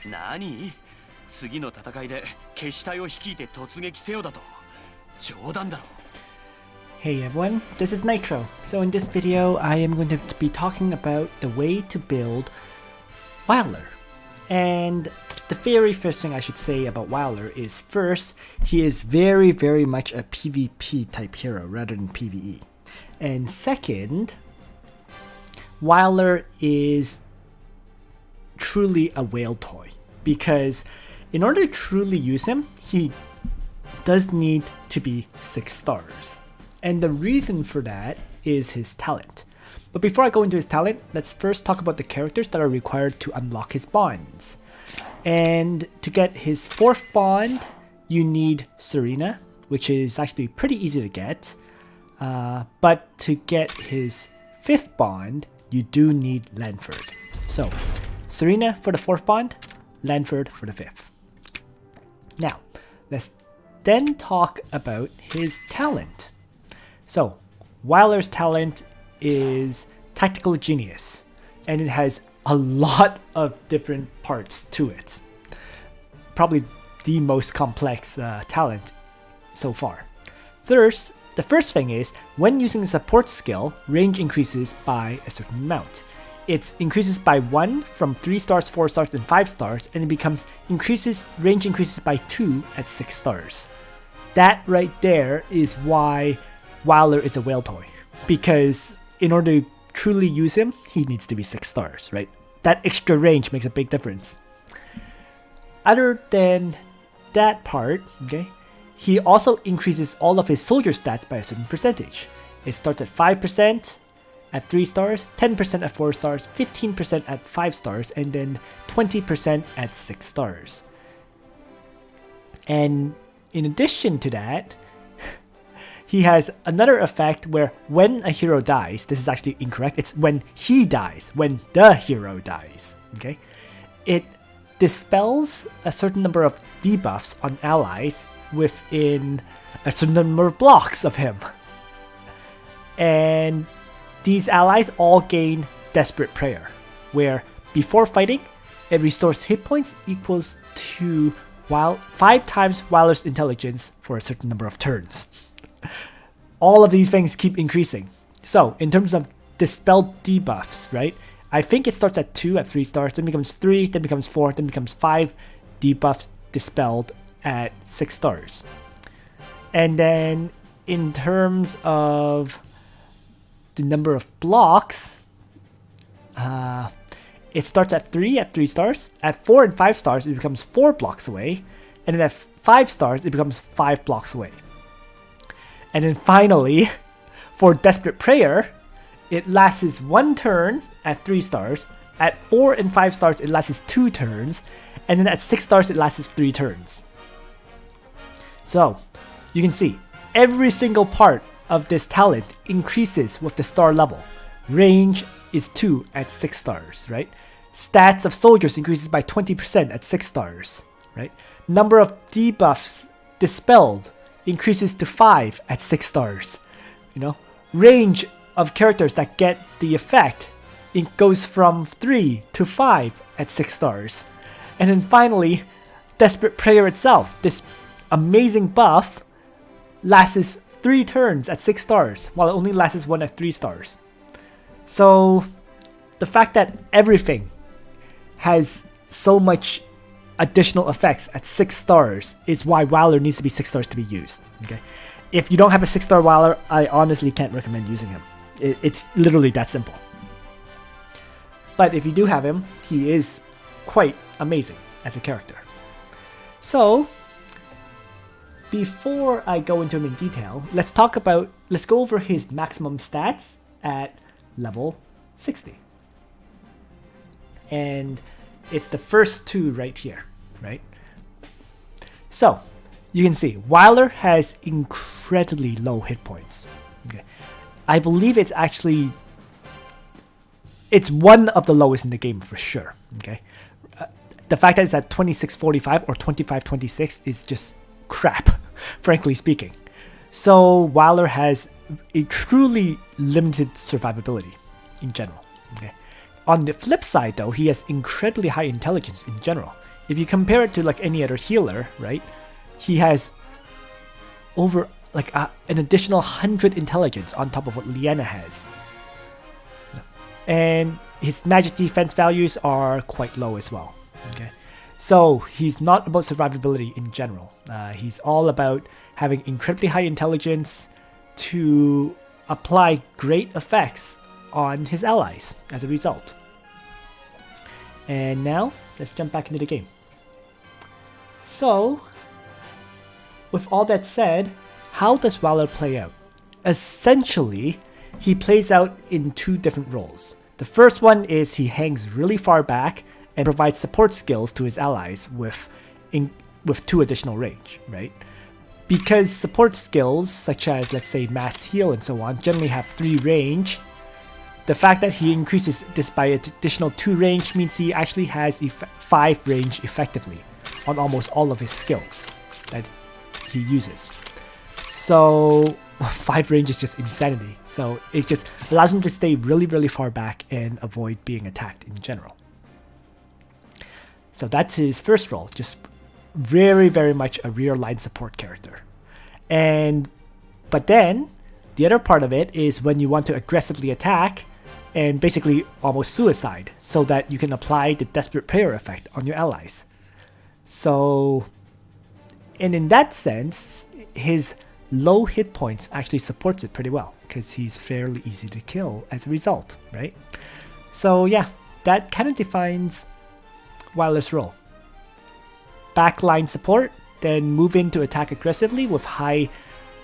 何？次の戦いで消し隊を率いて突撃せよだと。冗談だろ。Hey everyone, this is Nitro. So in this video, I am going to be talking about the way to build Wyler. And the very first thing I should say about Wyler is first, he is very much a PvP type hero rather than PvE. And second, Wyler is truly a whale toy because in order to truly use him, he does need to be 6 stars. And the reason for that is his talent. But before I go into his talent, let's first talk about the characters that are required to unlock his bonds. And to get his 4th bond, you need Serena, which is actually pretty easy to get. But to get his 5th bond, you do need Lanford. So, Serena for the 4th bond, Lanford for the 5th. Now, let's then talk about his talent. So, Wyler's talent is Tactical Genius, and it has a lot of different parts to it. Probably the most complex talent so far. First, the first thing is, when using the support skill, range increases by a certain amount. It increases by 1 from 3 stars, 4 stars, and 5 stars, and it range increases by 2 at 6 stars. That right there is why Wyler is a whale toy, because in order to truly use him, he needs to be 6 stars, right? That extra range makes a big difference. Other than that part, okay, he also increases all of his soldier stats by a certain percentage. It starts at 5% at 3 stars, 10% at 4 stars, 15% at 5 stars, and then 20% at 6 stars. And in addition to that, he has another effect where when a hero dies, this is actually incorrect, it's when he dies, when the hero dies, okay? It dispels a certain number of debuffs on allies within a certain number of blocks of him. And these allies all gain Desperate Prayer, where before fighting, it restores hit points equals to 5 times Wyler's intelligence for a certain number of turns. All of these things keep increasing. So, in terms of dispelled debuffs, right? I think it starts at 2 at 3 stars, then becomes 3, then becomes 4, then becomes 5 debuffs dispelled at 6 stars. And then, in terms of the number of blocks, it starts at 3 at 3 stars, at 4 and 5 stars it becomes 4 blocks away, and then at 5 stars it becomes 5 blocks away. And then finally, for Desperate Prayer, it lasts 1 turn at 3 stars, at 4 and 5 stars it lasts 2 turns, and then at 6 stars it lasts 3 turns. So, you can see, every single part of this talent increases with the star level. Range is 2 at 6 stars, right? Stats of soldiers increases by 20% at 6 stars, right? Number of debuffs dispelled increases to 5 at 6 stars. You know, range of characters that get the effect, it goes from 3 to 5 at 6 stars. And then finally, Desperate Prayer itself, this amazing buff, lasts 3 turns at 6 stars, while it only lasts 1 at 3 stars. So, the fact that everything has so much additional effects at 6 stars is why Wyler needs to be 6 stars to be used. Okay, if you don't have a 6-star Wyler, I honestly can't recommend using him. It's literally that simple. But if you do have him, he is quite amazing as a character. So, before I go into him in detail, let's go over his maximum stats at level 60. And it's the first 2 right here, right? So, you can see, Wyler has incredibly low hit points. Okay. I believe it's one of the lowest in the game for sure, okay? The fact that it's at 2645 or 2526 is just crap, frankly speaking. So Wyler has a truly limited survivability in general. Okay, On the flip side though, he has incredibly high intelligence in general. If you compare it to like any other healer, right? He has over like an additional 100 intelligence on top of what Liana has. And his magic defense values are quite low as well. Okay, so he's not about survivability in general. He's all about having incredibly high intelligence to apply great effects on his allies as a result. And now, let's jump back into the game. So, with all that said, how does Wyler play out? Essentially, he plays out in two different roles. The first one is he hangs really far back and provides support skills to his allies with 2 additional range, right? Because support skills, such as let's say mass heal and so on, generally have 3 range, the fact that he increases this by additional 2 range means he actually has 5 range effectively on almost all of his skills that he uses. So 5 range is just insanity. So it just allows him to stay really, really far back and avoid being attacked in general. So that's his first role, just very, very much a rear line support character. But then the other part of it is when you want to aggressively attack and basically almost suicide so that you can apply the desperate prayer effect on your allies. So, and in that sense, his low hit points actually supports it pretty well because he's fairly easy to kill as a result, right? So yeah, that kind of defines Wyler's role. Backline support, then move in to attack aggressively with high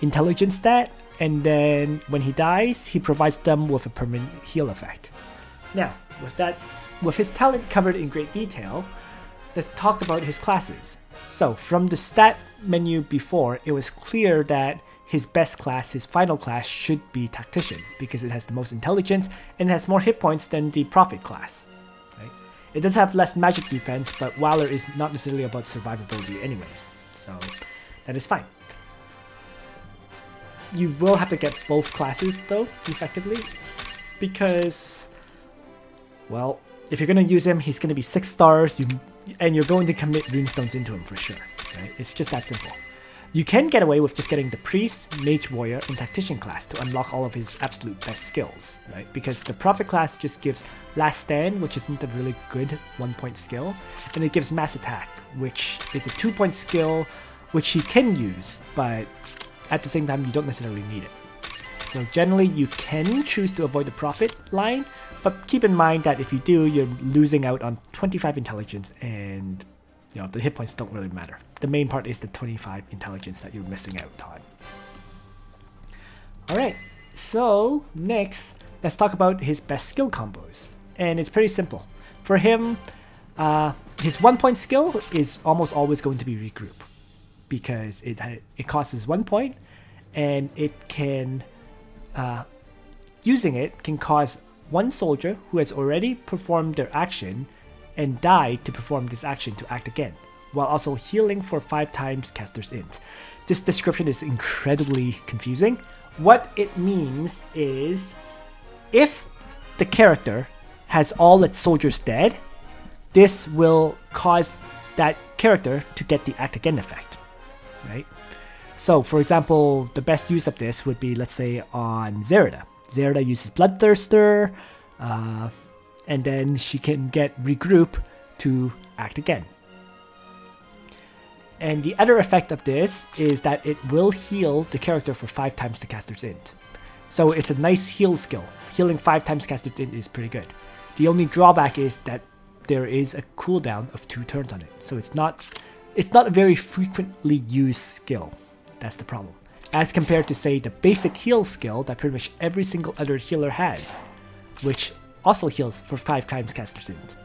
intelligence stat, and then when he dies, he provides them with a permanent heal effect. Now, with his talent covered in great detail, let's talk about his classes. So, from the stat menu before, it was clear that his best class, his final class, should be Tactician, because it has the most intelligence and has more hit points than the Prophet class. Right? It does have less magic defense, but Wyler is not necessarily about survivability anyways, so that is fine. You will have to get both classes though, effectively, because, well, if you're going to use him, he's going to be 6 stars, and you're going to commit runestones into him for sure, right? It's just that simple. You can get away with just getting the Priest, Mage Warrior, and Tactician class to unlock all of his absolute best skills, right? Because the Prophet class just gives Last Stand, which isn't a really good 1-point skill, and it gives Mass Attack, which is a 2-point skill, which he can use, but at the same time, you don't necessarily need it. So generally, you can choose to avoid the Prophet line, but keep in mind that if you do, you're losing out on 25 intelligence, and you know the hit points don't really matter. The main part is the 25 intelligence that you're missing out on. Alright, so next, let's talk about his best skill combos. And it's pretty simple. For him, his 1-point skill is almost always going to be regroup, because it costs 1 point, and it can, using it can cause one soldier who has already performed their action and died to perform this action to act again, while also healing for 5 times Caster's Int. This description is incredibly confusing. What it means is, if the character has all its soldiers dead, this will cause that character to get the act again effect, right? So for example, the best use of this would be, let's say, on Zerida. Zerida uses Bloodthirster, and then she can get regroup to act again. And the other effect of this is that it will heal the character for 5 times the Caster's Int. So it's a nice heal skill. Healing 5 times Caster's Int is pretty good. The only drawback is that there is a cooldown of 2 turns on it. So it's not a very frequently used skill. That's the problem. As compared to, say, the basic heal skill that pretty much every single other healer has, which also heals for 5 times Caster's Int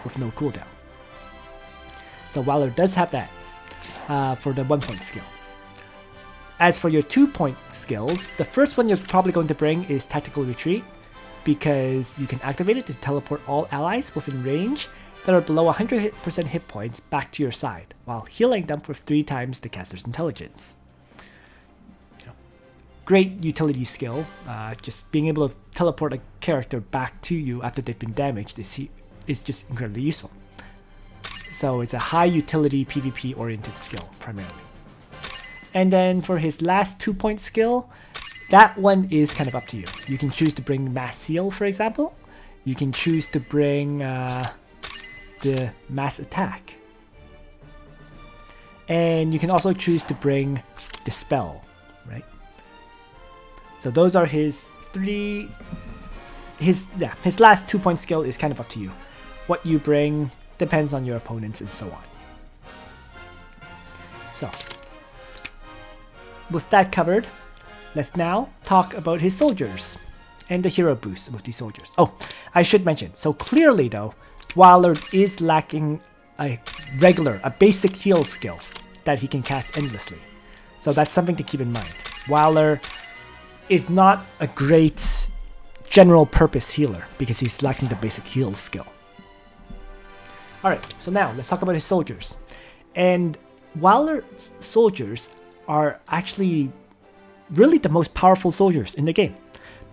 with no cooldown. So Wyler does have that for the 1-point skill. As for your 2-point skills, the first one you're probably going to bring is Tactical Retreat, because you can activate it to teleport all allies within range that are below 100% hit points back to your side, while healing them for 3 times the caster's intelligence. great utility skill. Just being able to teleport a character back to you after they've been damaged is just incredibly useful. So it's a high utility PvP oriented skill primarily. And then for his last 2-point skill, that one is kind of up to you. You can choose to bring Mass Heal, for example. You can choose to bring the Mass Attack. And you can also choose to bring Dispel, right? So those are his three. His last 2-point skill is kind of up to you. What you bring depends on your opponents and so on. So, with that covered, let's now talk about his soldiers and the hero boosts with these soldiers. Oh, I should mention, so clearly though, Wyler is lacking a basic heal skill that he can cast endlessly. So that's something to keep in mind. Wyler is not a great general purpose healer because he's lacking the basic heal skill. Alright, so now let's talk about his soldiers. And Wyler's soldiers are actually really the most powerful soldiers in the game,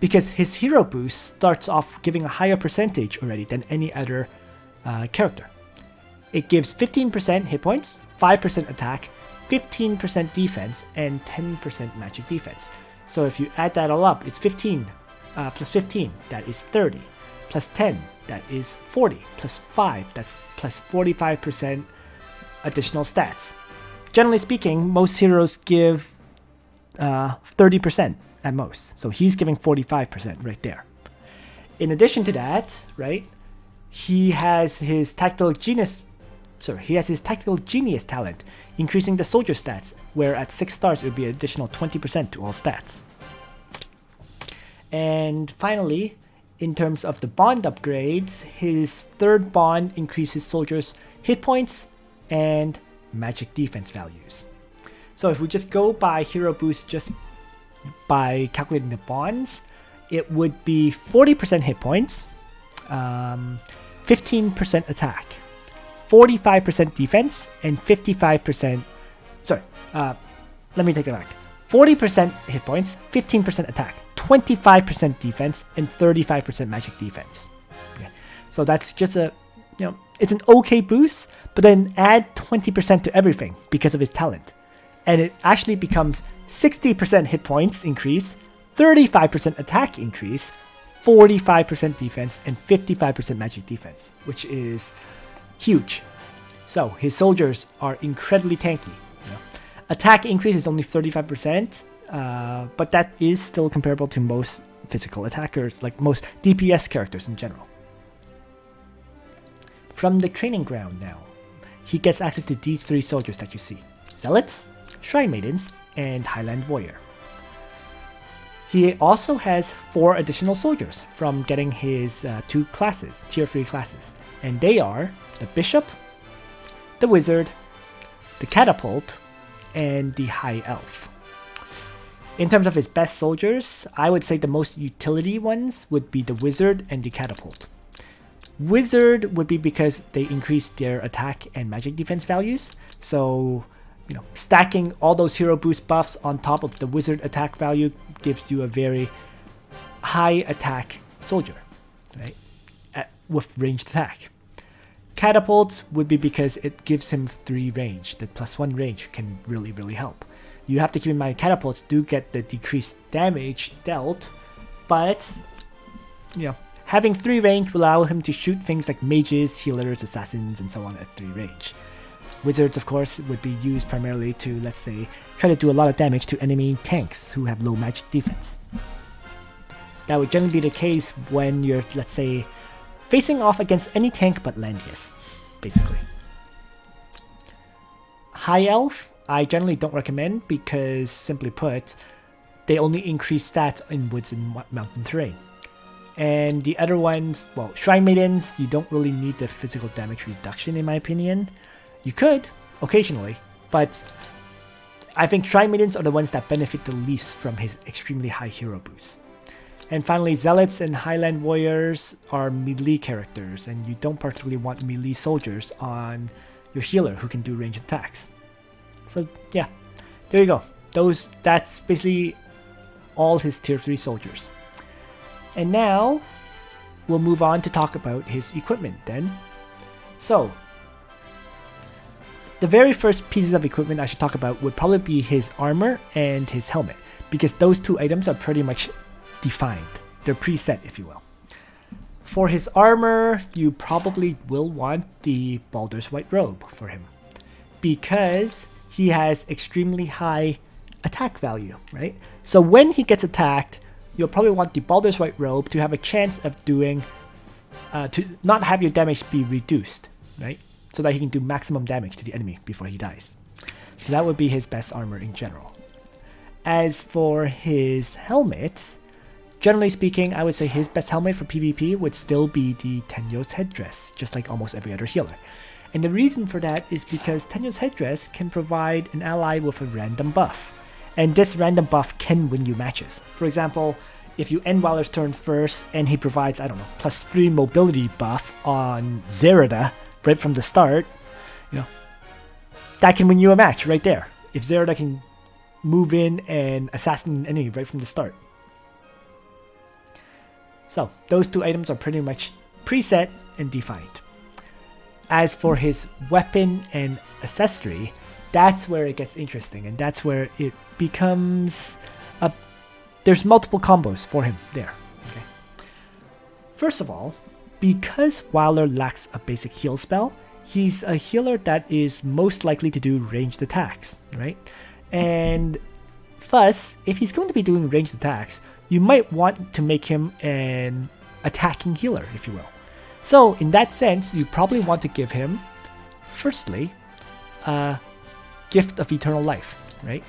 because his hero boost starts off giving a higher percentage already than any other character. It gives 15% hit points, 5% attack, 15% defense, and 10% magic defense. So if you add that all up, it's 15 plus 15, that is 30, plus 10, that is 40, plus 5, that's plus 45% additional stats. Generally speaking, most heroes give 30% at most. So he's giving 45% right there. In addition to that, right, he has his tactical genius talent, increasing the soldier stats, where at 6 stars it would be an additional 20% to all stats. And finally, in terms of the bond upgrades, his 3rd bond increases soldiers' hit points and magic defense values. So if we just go by hero boost just by calculating the bonds, it would be 40% hit points, 15% attack, 45% defense, and 55%... Sorry, let me take it back. 40% hit points, 15% attack, 25% defense, and 35% magic defense. Okay. So that's just it's an okay boost, but then add 20% to everything because of his talent. And it actually becomes 60% hit points increase, 35% attack increase, 45% defense, and 55% magic defense, which is huge. So his soldiers are incredibly tanky. Attack increase is only 35%, but that is still comparable to most physical attackers, like most DPS characters in general. From the training ground now, he gets access to these 3 soldiers that you see: Zealots, Shrine Maidens, and Highland Warrior. He also has 4 additional soldiers from getting his 2 classes, tier 3 classes, and they are the Bishop, the Wizard, the Catapult, and the High Elf. In terms of his best soldiers, I would say the most utility ones would be the Wizard and the Catapult. Wizard would be because they increase their attack and magic defense values, so stacking all those hero boost buffs on top of the Wizard attack value gives you a very high attack soldier, right? With ranged attack. Catapults would be because it gives him 3 range. The +1 range can really help. You have to keep in mind catapults do get the decreased damage dealt, but having 3 range will allow him to shoot things like mages, healers, assassins, and so on at 3 range. Wizards, of course, would be used primarily to, let's say, try to do a lot of damage to enemy tanks who have low magic defense. That would generally be the case when you're, let's say, facing off against any tank but Landius, basically. High Elf, I generally don't recommend because, simply put, they only increase stats in woods and mountain terrain. And the other ones, well, Shrine Maidens, you don't really need the physical damage reduction in my opinion. You could, occasionally, but I think Shrine Maidens are the ones that benefit the least from his extremely high hero boost. And finally, Zealots and Highland Warriors are melee characters, and you don't particularly want melee soldiers on your healer who can do ranged attacks. So yeah, there you go. That's basically all his tier 3 soldiers. And now we'll move on to talk about his equipment then. So the very first pieces of equipment I should talk about would probably be his armor and his helmet, because those two items are pretty much defined. They're preset, if you will. For his armor, you probably will want the Baldur's White Robe for him, because he has extremely high attack value, right? So when he gets attacked, you'll probably want the Baldur's White Robe to have a chance of doing, to not have your damage be reduced, right? So that he can do maximum damage to the enemy before he dies. So that would be his best armor in general. As for his helmet, generally speaking, I would say his best helmet for PvP would still be the Tenyo's headdress, just like almost every other healer. And the reason for that is because Tenyo's headdress can provide an ally with a random buff. And this random buff can win you matches. For example, if you end Wyler's turn first and he provides, I don't know, +3 mobility buff on Zerida right from the start, you know, that can win you a match right there. If Zerida can move in and assassinate an enemy right from the start. So those two items are pretty much preset and defined. As for his weapon and accessory, that's where it gets interesting, and that's where it becomes there's multiple combos for him there. Okay. First of all, because Wyler lacks a basic heal spell, he's a healer that is most likely to do ranged attacks, right? And thus, if he's going to be doing ranged attacks, you might want to make him an attacking healer, if you will. So in that sense, you probably want to give him, firstly, a Gift of Eternal Life, right?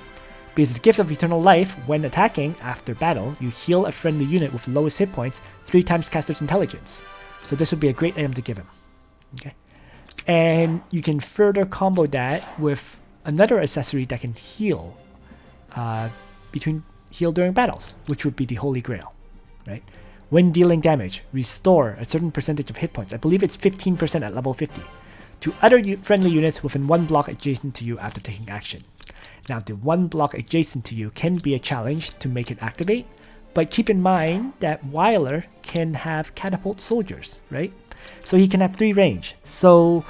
Because the Gift of Eternal Life, when attacking after battle, you heal a friendly unit with the lowest hit points 3 times caster's intelligence. So this would be a great item to give him. Okay, and you can further combo that with another accessory that can heal, heal during battles, which would be the Holy Grail, right? When dealing damage, restore a certain percentage of hit points. I believe it's 15% at level 50. To other friendly units within 1 block adjacent to you after taking action. Now, the 1 block adjacent to you can be a challenge to make it activate, but keep in mind that Wyler can have catapult soldiers, right? So he can have 3 range. So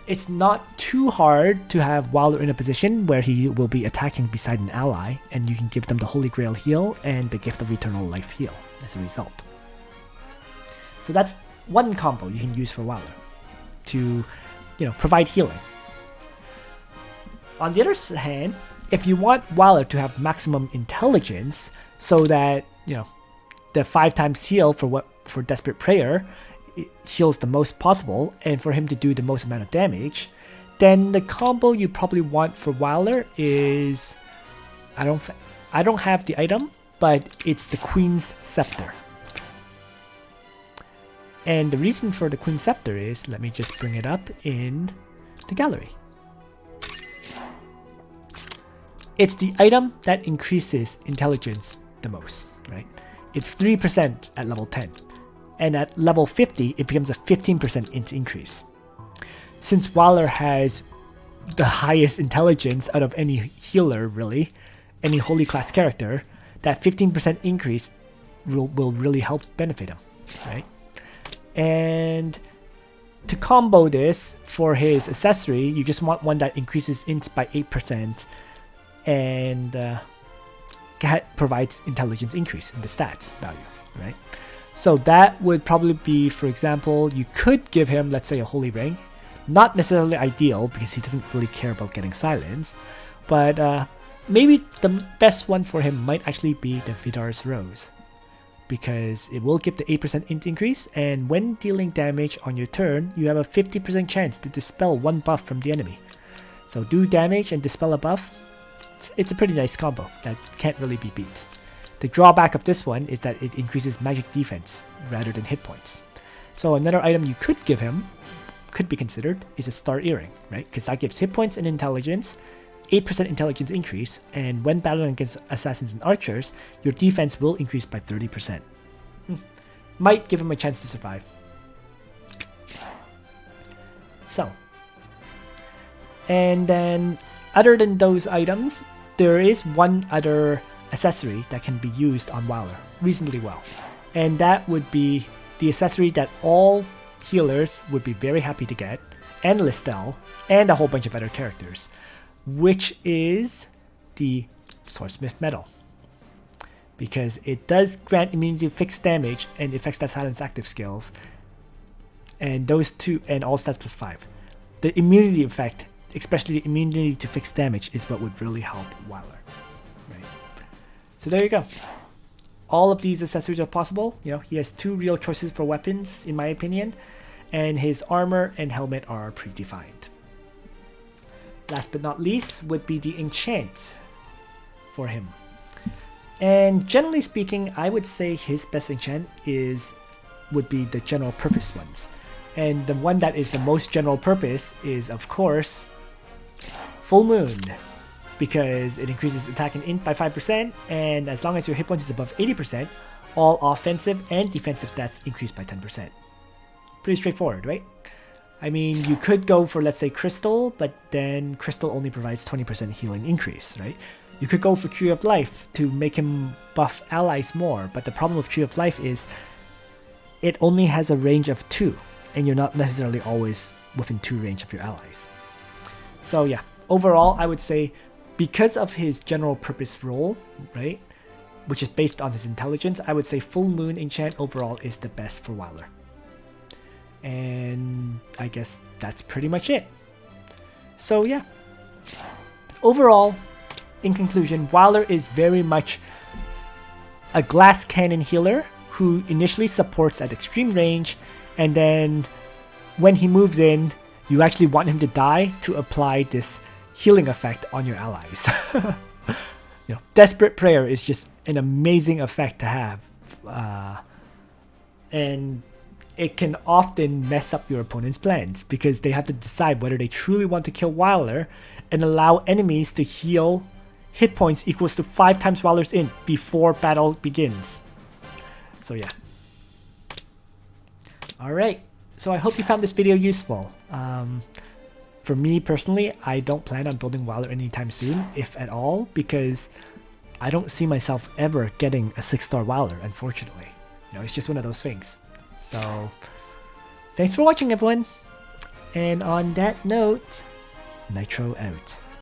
it's not too hard to have Wyler in a position where he will be attacking beside an ally, and you can give them the Holy Grail heal and the Gift of Eternal Life heal as a result. So that's one combo you can use for Wyler to, provide healing. On the other hand, if you want Wyler to have maximum intelligence so that, the 5 times heal for Desperate Prayer it heals the most possible and for him to do the most amount of damage, then the combo you probably want for Wyler is, I don't have the item, but it's the Queen's Scepter. And the reason for the Queen's Scepter is, let me just bring it up in the gallery. It's the item that increases intelligence the most, right? It's 3% at level 10. And at level 50, it becomes a 15% increase. Since Wyler has the highest intelligence out of any healer, really, any holy class character, that 15% increase will really help benefit him, right? And to combo this for his accessory, you just want one that increases int by 8% and provides intelligence increase in the stats value, right? So that would probably be, for example, you could give him, let's say, a Holy Ring. Not necessarily ideal because he doesn't really care about getting silenced, but maybe the best one for him might actually be the Vidar's Rose, because it will give the 8% int increase, and when dealing damage on your turn, you have a 50% chance to dispel 1 buff from the enemy. So do damage and dispel a buff. It's a pretty nice combo that can't really be beat. The drawback of this one is that it increases magic defense rather than hit points. So another item you could give him, could be considered, is a Star Earring, right? Because that gives hit points and intelligence, 8% intelligence increase, and when battling against assassins and archers, your defense will increase by 30%. Might give him a chance to survive. So, and then other than those items, there is one other accessory that can be used on Wyler reasonably well. And that would be the accessory that all healers would be very happy to get, and Listel, and a whole bunch of other characters, which is the Swordsmith Medal. Because it does grant immunity to fixed damage and affects that silence active skills, and those two, and all stats plus 5. The immunity effect, especially the immunity to fixed damage, is what would really help Wyler. Right. So there you go. All of these accessories are possible. You know, he has 2 real choices for weapons, in my opinion, and his armor and helmet are predefined. Last but not least would be the Enchants for him. And generally speaking, I would say his best enchant would be the general purpose ones. And the one that is the most general purpose is, of course, Full Moon, because it increases attack and int by 5%, and as long as your hit points is above 80%, all offensive and defensive stats increase by 10%. Pretty straightforward, right? I mean, you could go for, let's say, Crystal, but then Crystal only provides 20% healing increase, right? You could go for Tree of Life to make him buff allies more, but the problem with Tree of Life is it only has a range of 2, and you're not necessarily always within 2 range of your allies. So yeah, overall, I would say because of his general purpose role, right, which is based on his intelligence, I would say Full Moon enchant overall is the best for Wyler. And I guess that's pretty much it. So yeah, overall, in conclusion, Wyler is very much a glass cannon healer who initially supports at extreme range, and then when he moves in, you actually want him to die to apply this healing effect on your allies. You know, Desperate Prayer is just an amazing effect to have, and it can often mess up your opponent's plans because they have to decide whether they truly want to kill Wyler and allow enemies to heal hit points equals to 5 times Wyler's int before battle begins. So yeah. Alright, so I hope you found this video useful. For me personally, I don't plan on building Wyler anytime soon, if at all, because I don't see myself ever getting a 6-star Wyler, unfortunately. You know, it's just one of those things. So, thanks for watching, everyone. And on that note, Nitro out.